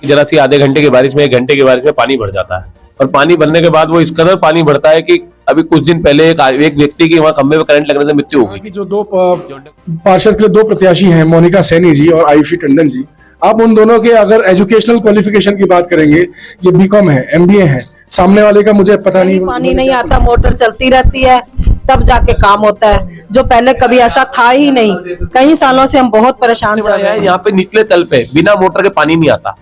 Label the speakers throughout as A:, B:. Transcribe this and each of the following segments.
A: जरा सी आधे घंटे की बारिश में, 1 घंटे की बारिश में पानी भर जाता है, और पानी भरने के बाद वो इस कदर पानी भरता है कि अभी कुछ दिन पहले एक व्यक्ति की वहां खंभे में करंट लगने से मृत्यु हो गई।
B: जो दो पार्षद के लिए दो प्रत्याशी हैं, मोनिका सैनी जी और आयुषी टंडन जी, आप उन दोनों के अगर एजुकेशनल क्वालिफिकेशन की बात करेंगे, ये बीकॉम है, एमबीए है, सामने वाले का मुझे पता नहीं।
C: पानी नहीं आता, मोटर चलती रहती है तब जाके काम होता है, जो पहले कभी ऐसा था ही नहीं। कई सालों से हम बहुत परेशान चल रहे हैं।
A: यहाँ पे निचले तल पे बिना मोटर के पानी नहीं आता,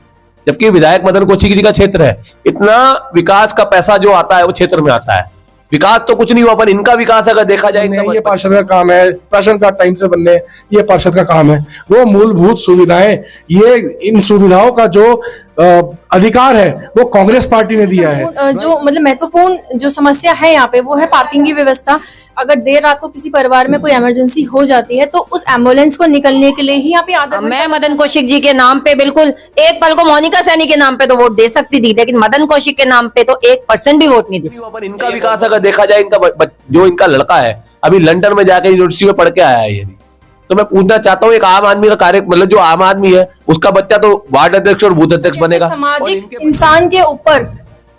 A: जबकि विधायक मदन कौशिक जी का क्षेत्र है। इतना विकास का पैसा जो आता है वो क्षेत्र में आता है, विकास तो कुछ नहीं हुआ, पर इनका विकास अगर देखा जाए,
B: ये पार्षद का काम है, राशन कार्ड टाइम से बनने, ये पार्षद का काम है। वो मूलभूत सुविधाएं, ये इन सुविधाओं का जो अधिकार है वो कांग्रेस पार्टी ने दिया है।
D: जो मतलब महत्वपूर्ण जो समस्या है यहाँ पे वो है पार्किंग की व्यवस्था। अगर देर रात को किसी परिवार में कोई इमरजेंसी हो जाती है तो उस एम्बुलेंस को निकलने के लिए ही यहाँ पे आधा।
E: मैं मदन कौशिक जी के नाम पे बिल्कुल एक पल को मोनिका सैनी के नाम पे तो वोट दे सकती थी, लेकिन मदन कौशिक के नाम पे तो 1% भी वोट नहीं दे सकती।
A: इनका विकास अगर देखा जाए, जो इनका लड़का है अभी लंदन में जाकर यूनिवर्सिटी में पढ़ के आया है, ये तो मैं पूछना चाहता हूँ, एक आम आदमी का कार्य, मतलब जो आम आदमी है उसका बच्चा तो वार्ड अध्यक्ष और बूथ अध्यक्ष बनेगा।
D: सामाजिक इंसान के ऊपर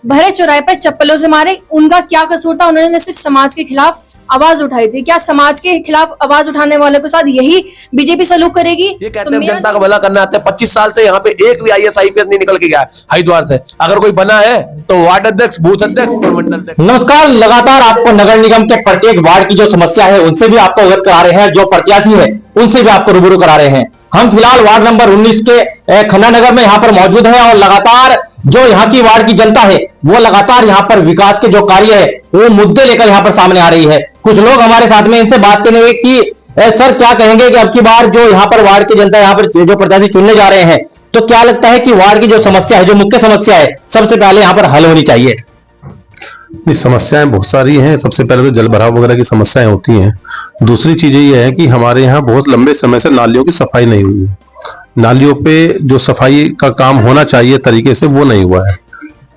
D: भरे चौराहे पर चप्पलों से मारे, उनका क्या कसूर था? उन्होंने सिर्फ समाज के खिलाफ आवाज उठाई थी। क्या समाज के खिलाफ आवाज उठाने वाले के साथ यही बीजेपी सलूक करेगी?
A: ये कहते हैं जनता का भला करना आते हैं। 25 साल से यहाँ पे एक भी IAS IPS नहीं निकल के गया हरिद्वार से। अगर कोई बना है तो वार्ड अध्यक्ष, बूथ अध्यक्ष और मंडल अध्यक्ष।
F: नमस्कार, लगातार आपको नगर निगम के प्रत्येक वार्ड की जो समस्या है उनसे भी आपको अवगत करा रहे हैं, जो प्रत्याशी है उनसे भी आपको रूबरू करा रहे हैं। हम फिलहाल वार्ड नंबर 19 के खन्ना नगर में यहाँ पर मौजूद हैं और लगातार जो यहाँ की वार्ड की जनता है वो लगातार यहाँ पर विकास के जो कार्य है वो मुद्दे लेकर यहाँ पर सामने आ रही है। कुछ लोग हमारे साथ में, इनसे बात करेंगे कि सर क्या कहेंगे कि अब की बार जो यहाँ पर वार्ड की जनता यहाँ पर जो प्रत्याशी चुनने जा रहे हैं, तो क्या लगता है कि वार्ड की जो समस्या है, जो मुख्य समस्या है, सबसे पहले यहाँ पर हल होनी चाहिए?
G: समस्याएं बहुत सारी हैं। सबसे पहले तो जल भराव वगैरह की समस्याएं होती हैं। दूसरी चीज ये है कि हमारे यहाँ बहुत लंबे समय से नालियों की सफाई नहीं हुई है। नालियों पे जो सफाई का काम होना चाहिए तरीके से वो नहीं हुआ है।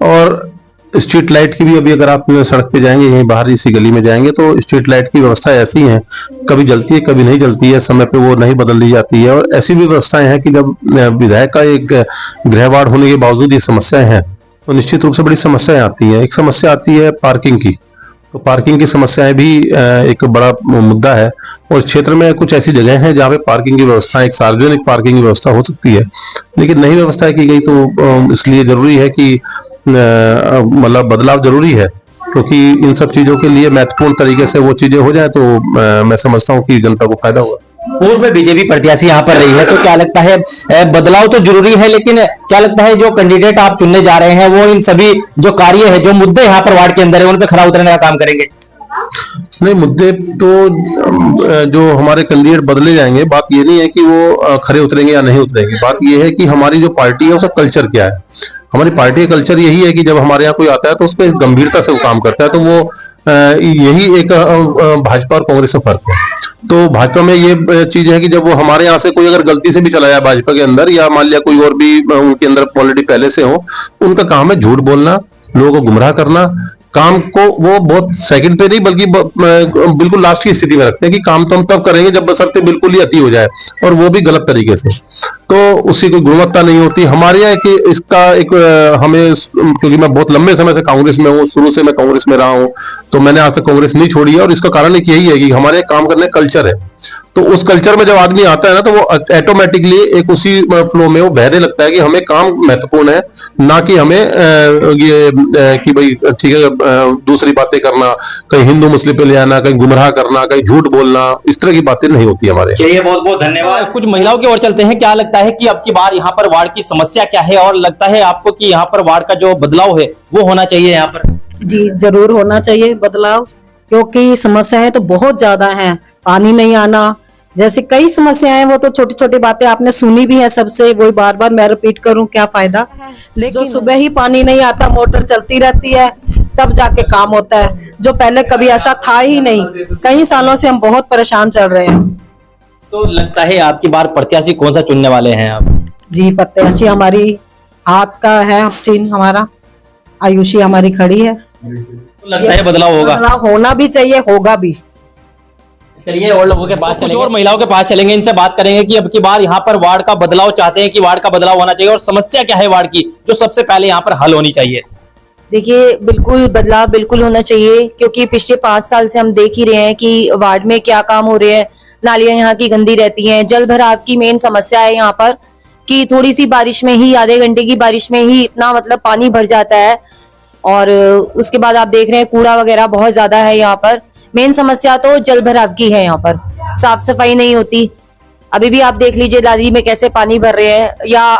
G: और स्ट्रीट लाइट की भी, अभी अगर आप सड़क पे जाएंगे, यहीं बाहर इसी गली में जाएंगे तो स्ट्रीट लाइट की व्यवस्था ऐसी है, कभी जलती है कभी नहीं जलती है, समय पे वो नहीं बदल दी जाती है। और ऐसी भी व्यवस्थाएं हैं कि जब विधायक का एक गृह वार्ड होने के बावजूद ये समस्याएं हैं तो निश्चित रूप से बड़ी समस्याएं आती हैं। एक समस्या आती है पार्किंग की, तो पार्किंग की समस्याएं भी एक बड़ा मुद्दा है। और क्षेत्र में कुछ ऐसी जगह हैं जहाँ पे पार्किंग की व्यवस्था, एक सार्वजनिक पार्किंग की व्यवस्था हो सकती है, लेकिन नहीं व्यवस्था की गई। तो इसलिए जरूरी है कि मतलब बदलाव जरूरी है, क्योंकि इन सब चीजों के लिए महत्वपूर्ण तरीके से वो चीजें हो जाए तो मैं समझता हूँ कि जनता को फायदा होगा।
F: पूर्व में बीजेपी प्रत्याशी यहाँ पर रही है, तो क्या लगता है बदलाव तो जरूरी है, लेकिन क्या लगता है जो कैंडिडेट आप चुनने जा रहे हैं वो इन सभी जो कार्य है, जो मुद्दे यहाँ पर वार्ड के अंदर है, उन पर खरा उतरने का काम करेंगे?
G: नहीं, मुद्दे तो जो हमारे कैंडिडेट बदले जाएंगे, बात ये नहीं है कि वो खरे उतरेंगे या नहीं उतरेंगे। बात ये है कि हमारी जो पार्टी है उसका कल्चर क्या है। हमारी पार्टी का कल्चर यही है कि जब हमारे यहाँ कोई आता है तो उस पर गंभीरता से वो काम करता है। तो वो यही एक भाजपा और कांग्रेस में फर्क है। तो भाजपा में ये चीज है कि जब वो हमारे यहाँ से कोई अगर गलती से भी चला जाए भाजपा के अंदर, या मान लिया कोई और भी उनके अंदर क्वालिटी पहले से हो, उनका काम है झूठ बोलना, लोगों को गुमराह करना। काम को वो बहुत सेकंड पे नहीं बल्कि बिल्कुल लास्ट की स्थिति में रखते हैं कि काम तो हम तब करेंगे जब बशर्ते बिल्कुल ही अति हो जाए, और वो भी गलत तरीके से। तो उसकी कोई गुणवत्ता नहीं होती हमारे यहाँ। कि इसका एक हमें, क्योंकि मैं बहुत लंबे समय से कांग्रेस में हूँ, शुरू से मैं कांग्रेस में रहा हूँ, तो मैंने आज तक कांग्रेस नहीं छोड़ी है। और इसका कारण एक यही है कि हमारे काम करने का कल्चर है। तो उस कल्चर में जब आदमी आता है ना, तो वो ऑटोमेटिकली एक उसी फ्लो में वो बहने लगता है कि हमें काम महत्वपूर्ण है, ना कि हमें ये कि भाई ठीक है दूसरी बातें करना, कहीं हिंदू मुस्लिम पे ले आना, कहीं गुमराह करना, कहीं झूठ बोलना, इस तरह की बातें नहीं होती हमारे।
F: चलिए, बहुत बहुत धन्यवाद। कुछ महिलाओं की ओर चलते हैं। क्या लगता है कि अब की बार यहाँ पर वार्ड की समस्या क्या है, और लगता है आपको कि यहाँ पर वार्ड का जो बदलाव है वो होना चाहिए यहाँ पर?
C: जी जरूर होना चाहिए बदलाव, क्योंकि समस्याएं तो बहुत ज्यादा हैं। पानी नहीं आना जैसे कई समस्याएं हैं, वो तो छोटी छोटी बातें आपने सुनी भी है सबसे, वही बार बार मैं रिपीट करूं क्या फायदा। लेकिन जो सुबह ही पानी नहीं आता, मोटर चलती रहती है तब जाके काम होता है, जो पहले कभी ऐसा था ही नहीं। कई सालों से हम बहुत परेशान चल रहे हैं।
F: तो लगता है आपकी बार प्रत्याशी कौन सा चुनने वाले हैं आप?
C: जी प्रत्याशी हमारी हाथ का है चिन्ह, हमारा आयुषी हमारी खड़ी है।
F: तो लगता है बदलाव होगा?
C: बदलाव होना भी चाहिए, होगा भी।
H: चलिए और लोगों के पास चलेंगे, और महिलाओं के पास चलेंगे, इनसे बात करेंगे कि अब की बार यहाँ पर वार्ड का बदलाव चाहते हैं कि वार्ड का बदलाव होना चाहिए और समस्या क्या है वार्ड की जो सबसे पहले यहाँ पर हल होनी चाहिए।
E: देखिए, बिल्कुल बदलाव बिल्कुल होना चाहिए, क्योंकि पिछले 5 साल से हम देख ही रहे हैं कि वार्ड में क्या काम हो रहे हैं। नालियां यहाँ की गंदी रहती हैं, जल भराव की मेन समस्या है यहाँ पर कि थोड़ी सी बारिश में ही, आधे घंटे की बारिश में ही इतना मतलब पानी भर जाता है। और उसके बाद आप देख रहे हैं कूड़ा वगैरह बहुत ज्यादा है यहाँ पर। मेन समस्या तो जल भराव की है, यहाँ पर साफ सफाई नहीं होती। अभी भी आप देख लीजिए नाली में कैसे पानी भर रहे हैं, या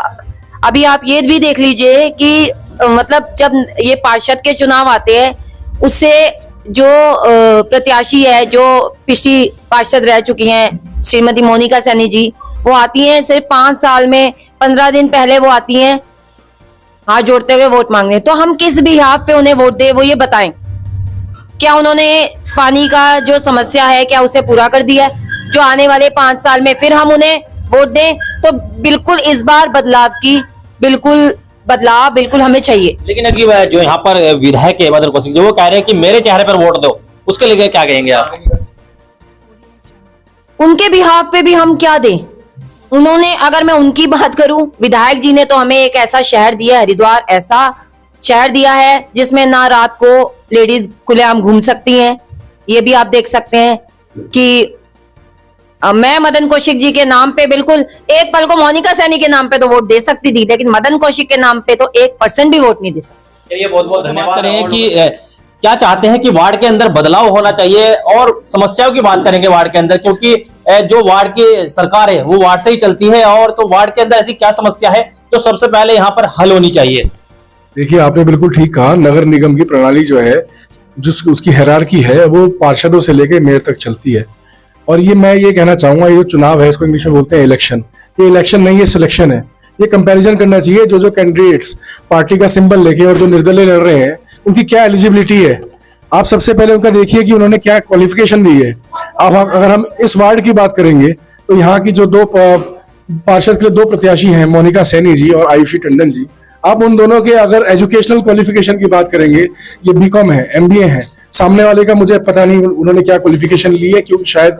E: अभी आप ये भी देख लीजिए कि मतलब जब ये पार्षद के चुनाव आते हैं, उससे जो प्रत्याशी है, जो पिछली पार्षद रह चुकी हैं श्रीमती मोनिका सैनी जी, वो आती हैं सिर्फ 5 साल में 15 दिन पहले वो आती हैं हाथ जोड़ते हुए वोट मांगने। तो हम किस बिहाफ पे उन्हें वोट दे, वो ये बताएं। क्या उन्होंने पानी का जो समस्या है क्या उसे पूरा कर दिया है? जो आने वाले 5 साल में फिर हम उन्हें वोट दें, तो बिल्कुल इस बार बदलाव बिल्कुल हमें चाहिए।
H: लेकिन अभी जो यहाँ पर विधायक है मदन कौशिक जी, वो कह रहे हैं कि मेरे चेहरे पर वोट दो, उसके लिए क्या कहेंगे आप?
E: उनके बिहाफ पे भी हम क्या दें? उन्होंने, अगर मैं उनकी बात करूं, विधायक जी ने तो हमें एक ऐसा शहर दिया, हरिद्वार ऐसा शहर दिया है जिसमें ना रात को लेडीज खुलेआम घूम सकती हैं। ये भी आप देख सकते हैं कि मैं मदन कौशिक जी के नाम पे बिल्कुल एक पल को मोनिका सैनी के नाम पे तो वोट दे सकती थी, लेकिन मदन कौशिक के नाम पे तो 1% भी वोट नहीं दे सकती।
H: चलिए बहुत बहुत धन्यवाद करें कि क्या चाहते हैं कि वार्ड के अंदर बदलाव होना चाहिए, और समस्याओं की बात करेंगे वार्ड के अंदर, क्योंकि जो वार्ड की सरकार है वो वार्ड से ही चलती है। और तो वार्ड के अंदर ऐसी क्या समस्या है जो सबसे पहले यहाँ पर हल होनी चाहिए?
B: देखिए, आपने बिल्कुल ठीक कहा। नगर निगम की प्रणाली जो है, जो उसकी हायरार्की है, वो पार्षदों से लेकर मेयर तक चलती है। और मैं ये कहना चाहूंगा, ये जो चुनाव है, इसको इंग्लिश में बोलते हैं इलेक्शन। ये इलेक्शन नहीं, ये सिलेक्शन है। ये कंपैरिजन करना चाहिए, जो कैंडिडेट्स पार्टी का सिंबल लेके और जो निर्दलीय लड़ रहे हैं, उनकी क्या एलिजिबिलिटी है। आप सबसे पहले उनका देखिए कि उन्होंने क्या क्वालिफिकेशन दी है। अब अगर हम इस वार्ड की बात करेंगे, तो यहाँ की जो 2 पार्षद के लिए 2 प्रत्याशी हैं, मोनिका सैनी जी और आयुषी टंडन जी, आप उन दोनों के अगर एजुकेशनल क्वालिफिकेशन की बात करेंगे, ये बीकॉम है, एमबीए है। सामने वाले का मुझे पता नहीं उन्होंने क्या क्वालिफिकेशन ली है, क्योंकि शायद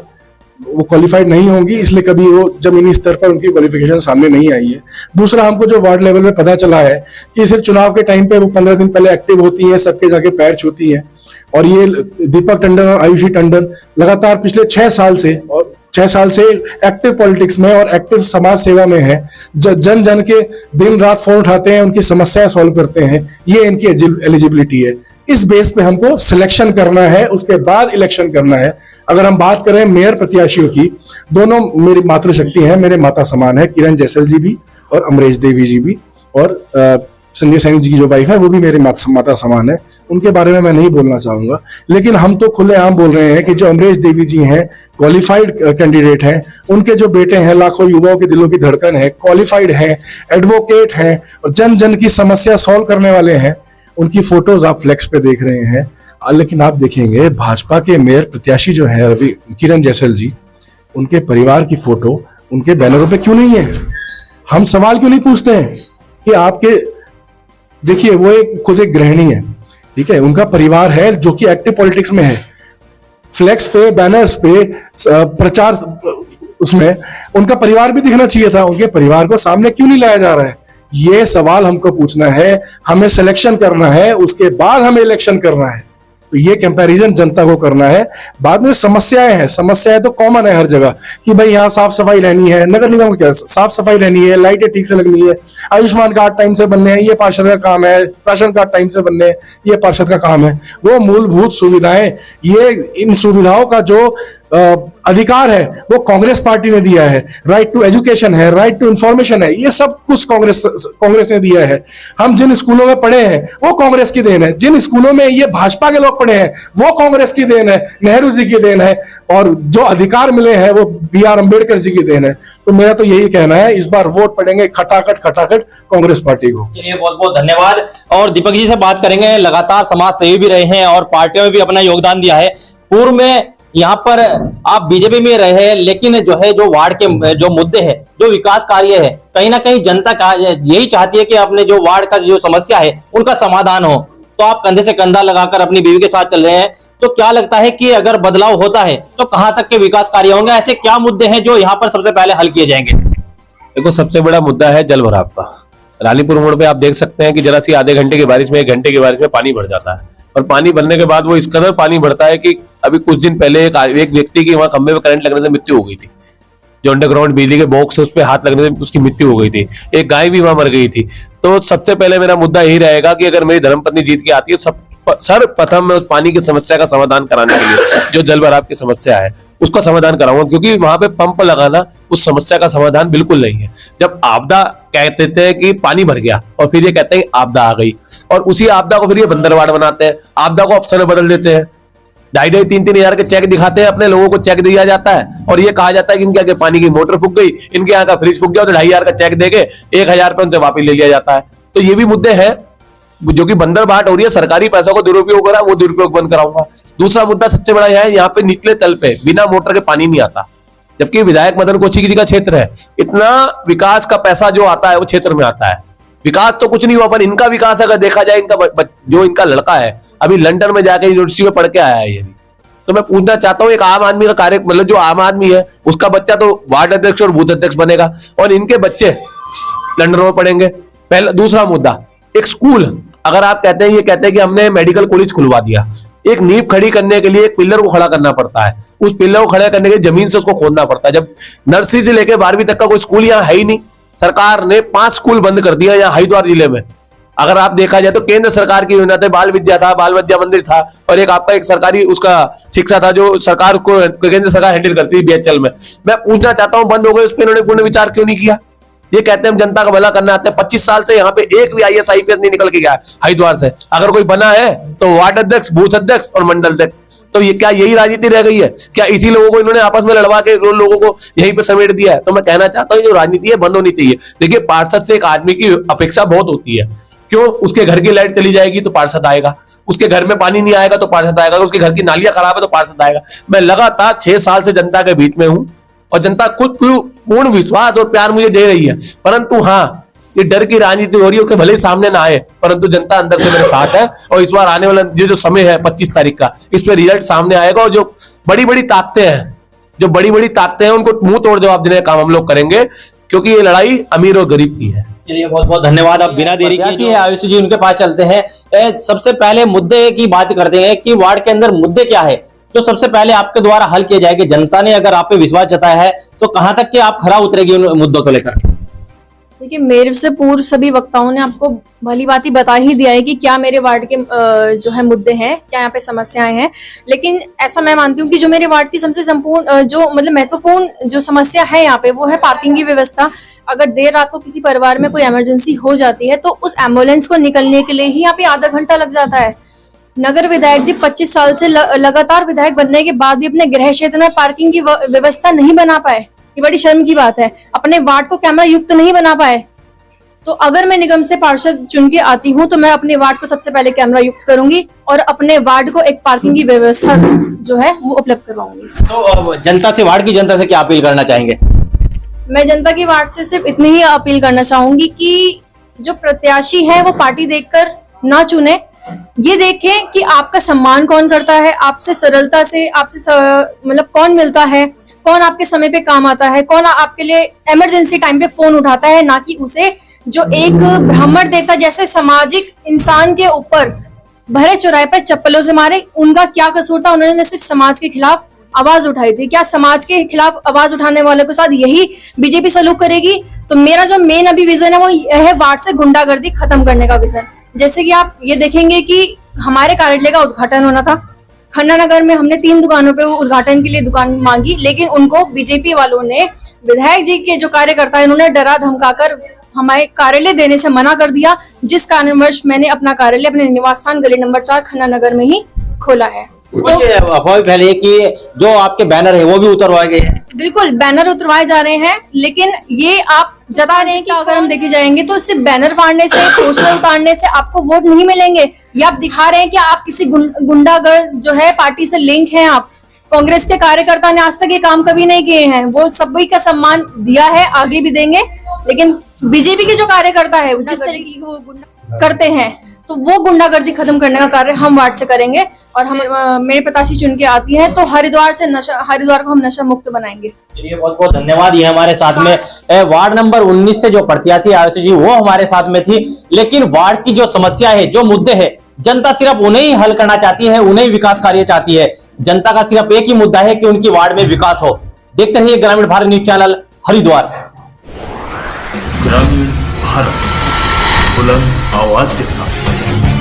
B: वो क्वालिफाइड नहीं होंगी, इसलिए कभी वो जमीनी स्तर पर उनकी क्वालिफिकेशन सामने नहीं आई है। दूसरा, हमको जो वार्ड लेवल पे पता चला है कि सिर्फ चुनाव के टाइम पे वो 15 दिन पहले एक्टिव होती है, सबके जाके पैर छूती है। और ये दीपक टंडन और आयुषी टंडन लगातार पिछले 6 साल से एक्टिव पॉलिटिक्स में और एक्टिव समाज सेवा में है। जन जन के दिन रात फोन उठाते हैं, उनकी समस्याएं सॉल्व करते हैं। ये इनकी एलिजिबिलिटी है। इस बेस पे हमको सिलेक्शन करना है, उसके बाद इलेक्शन करना है। अगर हम बात करें मेयर प्रत्याशियों की, दोनों मेरी मातृशक्ति है, मेरे माता समान है। किरण जैसल जी भी और अमरेश देवी जी भी, और संजय सैनी जी की जो वाइफ है वो भी मेरे माता समान है। उनके बारे में मैं नहीं बोलना चाहूंगा, लेकिन हम तो खुलेआम बोल रहे हैं कि जो अमरेश देवी जी हैं, क्वालिफाइड कैंडिडेट हैं। उनके जो बेटे हैं, लाखों युवाओं के दिलों की धड़कन है, क्वालिफाइड हैं, एडवोकेट हैं और जन जन की समस्या सॉल्व करने वाले हैं। उनकी फोटोज आप फ्लेक्स पे देख रहे हैं। लेकिन आप देखेंगे भाजपा के मेयर प्रत्याशी जो है किरण जैसल जी, उनके परिवार की फोटो उनके बैनरों पे क्यों नहीं है? हम सवाल क्यों नहीं पूछते हैं कि आपके, देखिए वो खुद एक गृहिणी है, ठीक है, उनका परिवार है जो कि एक्टिव पॉलिटिक्स में है। फ्लेक्स पे, बैनर्स पे, प्रचार, उसमें उनका परिवार भी दिखना चाहिए था। उनके परिवार को सामने क्यों नहीं लाया जा रहा है? ये सवाल हमको पूछना है। हमें सिलेक्शन करना है, उसके बाद हमें इलेक्शन करना है। तो ये कंपैरिजन जनता को करना है। बाद में समस्याएं तो कॉमन है हर जगह कि भाई यहाँ साफ सफाई रहनी है, नगर निगम में क्या साफ सफाई रहनी है, लाइटें ठीक से लगनी है, आयुष्मान कार्ड टाइम से बनने हैं, ये पार्षद का काम है, राशन कार्ड टाइम से बनने हैं, ये पार्षद का काम है। वो मूलभूत सुविधाएं, ये इन सुविधाओं का जो अधिकार है वो कांग्रेस पार्टी ने दिया है। राइट टू एजुकेशन है, राइट टू इंफॉर्मेशन है, ये सब कुछ कांग्रेस ने दिया है। हम जिन स्कूलों में पढ़े हैं वो कांग्रेस की देन है। जिन स्कूलों में ये भाजपा के लोग पढ़े हैं वो कांग्रेस की देन है, नेहरू जी की देन है। और जो अधिकार मिले हैं वो BR अम्बेडकर जी की देन है। तो मेरा तो यही कहना है, इस बार वोट पड़ेंगे खटाखट कांग्रेस पार्टी को।
H: चलिए बहुत बहुत धन्यवाद। और दीपक जी से बात करेंगे, लगातार समाज सेवी भी रहे हैं और पार्टियों में भी अपना योगदान दिया है। पूर्व में यहाँ पर आप बीजेपी में रहे हैं, लेकिन जो है जो वार्ड के जो मुद्दे हैं, जो विकास कार्य है, कहीं ना कहीं जनता का यही चाहती है कि अपने जो वार्ड का जो समस्या है उनका समाधान हो। तो आप कंधे से कंधा लगाकर अपनी बीवी के साथ चल रहे हैं। तो क्या लगता है कि अगर बदलाव होता है तो कहां तक के विकास कार्य होंगे? ऐसे क्या मुद्दे हैं जो यहाँ पर सबसे पहले हल किए जाएंगे?
A: देखो, सबसे बड़ा मुद्दा है जल भराव का। रानीपुर मोड़ पे आप देख सकते हैं कि जरा सी आधे घंटे की बारिश में, 1 घंटे की बारिश में पानी भर जाता है, और पानी भरने के बाद वो इस कदर पानी भरता है कि अभी कुछ दिन पहले एक व्यक्ति की वहां खंभे में करंट लगने से मृत्यु हो गई थी। जो अंडरग्राउंड बिजली के बॉक्स है उस पर हाथ लगने से उसकी मृत्यु हो गई थी। एक गाय भी वहां मर गई थी। तो सबसे पहले मेरा मुद्दा यही रहेगा कि अगर मेरी धर्मपत्नी जीत के आती है, सर्वप्रथम मैं उस पानी की समस्या का समाधान कराने के लिए, जो जल भराव की समस्या है उसका समाधान कराऊंगा, क्योंकि वहां पे पंप लगाना उस समस्या का समाधान बिल्कुल नहीं है। जब आपदा कहते थे कि पानी भर गया और फिर ये कहते हैं आपदा आ गई, और उसी आपदा को फिर ये बंदरवाड़ बनाते हैं, आपदा को अफसर में बदल देते हैं। 2,500-3,000 हजार के चेक दिखाते हैं, अपने लोगों को चेक दिया जाता है और ये कहा जाता है कि इनके आगे पानी की मोटर फूक गई, इनके यहाँ का फ्रिज फूक गया, तो 2,500 का चेक देके 1,000 रुपए उनसे वापिस ले लिया जाता है। तो ये भी मुद्दे हैं जो कि बंदरबाट हो रही है, सरकारी पैसों को दुरुपयोग हो रहा है, वो दुरुपयोग बंद कराऊंगा। दूसरा मुद्दा सबसे बड़ा यह है, यहाँ पे निचले तल पे बिना मोटर के पानी नहीं आता, जबकि विधायक मदन कौशिक जी का क्षेत्र है। इतना विकास का पैसा जो आता है वो क्षेत्र में आता है। विकास तो कुछ नहीं हुआ, पर इनका विकास अगर देखा जाए, जो इनका लड़का है अभी लंदन में जाके यूनिवर्सिटी में पढ़ के आया है, ये तो मैं पूछना चाहता हूँ, एक आम आदमी का कार्य, मतलब जो आम आदमी है उसका बच्चा तो वार्ड अध्यक्ष और बूथ अध्यक्ष बनेगा, और इनके बच्चे लंदन में पढ़ेंगे। पहला। दूसरा मुद्दा, एक स्कूल, अगर आप कहते हैं, ये कहते हैं कि हमने मेडिकल कॉलेज खुलवा दिया, एक नींव खड़ी करने के लिए एक पिलर को खड़ा करना पड़ता है, उस पिलर को खड़ा करने के लिए जमीन से उसको खोदना पड़ता है। जब नर्सरी से लेकर 12वीं तक का कोई स्कूल यहाँ है ही नहीं। सरकार ने 5 स्कूल बंद कर दिया यहाँ हरिद्वार जिले में। अगर आप देखा जाए तो केंद्र सरकार की योजना थे, बाल विद्या था, बाल विद्या मंदिर था, और एक आपका एक सरकारी उसका शिक्षा था जो सरकार को केंद्र सरकार हैंडल करती थी बीएचएल में। मैं पूछना चाहता हूं, बंद हो गए, उस पर इन्होंने पूर्ण विचार क्यों नहीं किया? ये कहते हैं हम जनता का भला करना आते हैं। 25 साल से यहाँ पे एक भी IAS IPS नहीं निकल के गया हरिद्वार से। अगर कोई बना है तो वार्ड अध्यक्ष, बूथ अध्यक्ष और मंडल अध्यक्ष। तो ये क्या यही राजनीति रह गई है? क्या इसी लोगों को इन्होंने आपस में लड़वा के लोगों को यहीं पे समेट दिया है? तो मैं कहना चाहता हूँ जो राजनीति है बंद होनी चाहिए। देखिए, पार्षद से एक आदमी की अपेक्षा बहुत होती है। क्यों? उसके घर की लाइट चली जाएगी तो पार्षद आएगा, उसके घर में पानी नहीं आएगा तो पार्षद आएगा, उसके घर की नालियां खराब है तो पार्षद आएगा। मैं लगातार 6 साल से जनता के बीच में हूं और जनता कुछ पूर्ण विश्वास और प्यार मुझे दे रही है। परंतु हाँ, ये डर की राजनीति हो रही है कि भले ही सामने ना आए, परंतु जनता अंदर से मेरे साथ है। और इस बार आने वाला जो समय है 25 तारीख का, इस पे रिजल्ट सामने आएगा, और जो बड़ी बड़ी ताकतें हैं उनको मुंह तोड़ जवाब देने का काम हम लोग करेंगे, क्योंकि ये लड़ाई अमीर और गरीब की है।
H: चलिए, बहुत बहुत धन्यवाद। अब बिना देरी की आयुष जी उनके पास चलते हैं। सबसे पहले मुद्दे की बात करते हैं कि वार्ड के अंदर मुद्दे क्या है जो सबसे पहले आपके द्वारा हल किए जाएंगे। जनता ने अगर आप पे विश्वास जताया है तो कहां तक के आप खरा उतरेगी उन मुद्दों को लेकर?
D: देखिए, मेरे से पूर्व सभी वक्ताओं ने आपको भली बात ही बता ही दिया है कि क्या मेरे वार्ड के जो है मुद्दे हैं, क्या यहाँ पे समस्याएं हैं। लेकिन ऐसा मैं मानती हूँ कि जो मेरे वार्ड की सबसे संपूर्ण जो मतलब महत्वपूर्ण जो समस्या है यहाँ पे, वो है पार्किंग की व्यवस्था। अगर देर रात को किसी परिवार में कोई इमरजेंसी हो जाती है तो उस एम्बुलेंस को निकलने के लिए ही यहाँ पे आधा घंटा लग जाता है। नगर विधायक जी 25 साल से लगातार विधायक बनने के बाद भी अपने गृह क्षेत्र में पार्किंग की व्यवस्था नहीं बना पाए। ये बड़ी शर्म की बात है। अपने वार्ड को कैमरा युक्त नहीं बना पाए। तो अगर मैं निगम से पार्षद चुन के आती हूँ तो मैं अपने वार्ड को सबसे पहले कैमरा युक्त करूंगी और अपने वार्ड को एक पार्किंग की व्यवस्था जो है वो उपलब्ध करवाऊंगी।
H: तो जनता से, वार्ड की जनता से क्या अपील करना चाहेंगे?
D: मैं जनता की वार्ड से सिर्फ इतनी ही अपील करना चाहूंगी कि जो प्रत्याशी है वो पार्टी देखकर ना चुने, ये देखें कि आपका सम्मान कौन करता है, आपसे सरलता से आपसे मतलब कौन मिलता है, कौन आपके समय पे काम आता है, कौन आपके लिए इमरजेंसी टाइम पे फोन उठाता है, ना कि उसे जो एक ब्राह्मण देवता जैसे सामाजिक इंसान के ऊपर भरे चौराहे पर चप्पलों से मारे। उनका क्या कसूर था? उन्होंने सिर्फ समाज के खिलाफ आवाज उठाई थी। क्या समाज के खिलाफ आवाज उठाने वाले के साथ यही बीजेपी सलूक करेगी? तो मेरा जो मेन अभी विजन है वो है वार्ड से गुंडागर्दी खत्म करने का विजन। जैसे कि आप ये देखेंगे कि हमारे कार्यालय का उद्घाटन होना था खन्ना नगर में, हमने 3 दुकानों पे उद्घाटन के लिए दुकान मांगी, लेकिन उनको बीजेपी वालों ने, विधायक जी के जो कार्यकर्ता है, इन्होंने डरा धमकाकर हमारे कार्यालय देने से मना कर दिया, जिस कारणवश मैंने अपना कार्यालय अपने निवास स्थान गली नंबर 4 खन्ना नगर में ही खोला है।
H: कुछ अफवाह फैली है कि जो आपके बैनर है वो भी उतरवाए गए हैं।
D: बिल्कुल, बैनर उतरवाए जा रहे हैं, लेकिन ये आप जता रहे हैं कि अगर हम देखे जाएंगे तो सिर्फ बैनर फाड़ने से, पोस्टर उतारने से आपको वोट नहीं मिलेंगे। ये आप दिखा रहे हैं कि आप किसी गुंडागर्द जो है पार्टी से लिंक हैं। आप कांग्रेस के कार्यकर्ता ने आज तक ये काम कभी नहीं किए हैं। वो सभी का सम्मान दिया है, आगे भी देंगे, लेकिन बीजेपी के जो कार्यकर्ता है जिस तरीके की वो गुंडा करते हैं तो वो गुंडागर्दी खत्म करने का कार्य हम वार्ड से करेंगे और हम मेरे प्रत्याशी चुन के आती है तो हरिद्वार को हम नशा मुक्त बनाएंगे।
H: चलिए बहुत बहुत धन्यवाद। ये हमारे साथ में वार्ड नंबर 19 से जो प्रत्याशी आयुषी जी वो हमारे साथ में थी। लेकिन वार्ड की जो समस्या है, जो मुद्दे है, जनता सिर्फ उन्हें ही हल करना चाहती है, उन्हें ही विकास कार्य चाहती है। जनता का सिर्फ एक ही मुद्दा है कि उनकी वार्ड में विकास हो। देखते रहिए ग्रामीण भारत न्यूज चैनल हरिद्वार।
I: ग्रामीण भारत बुलंद आवाज के साथ।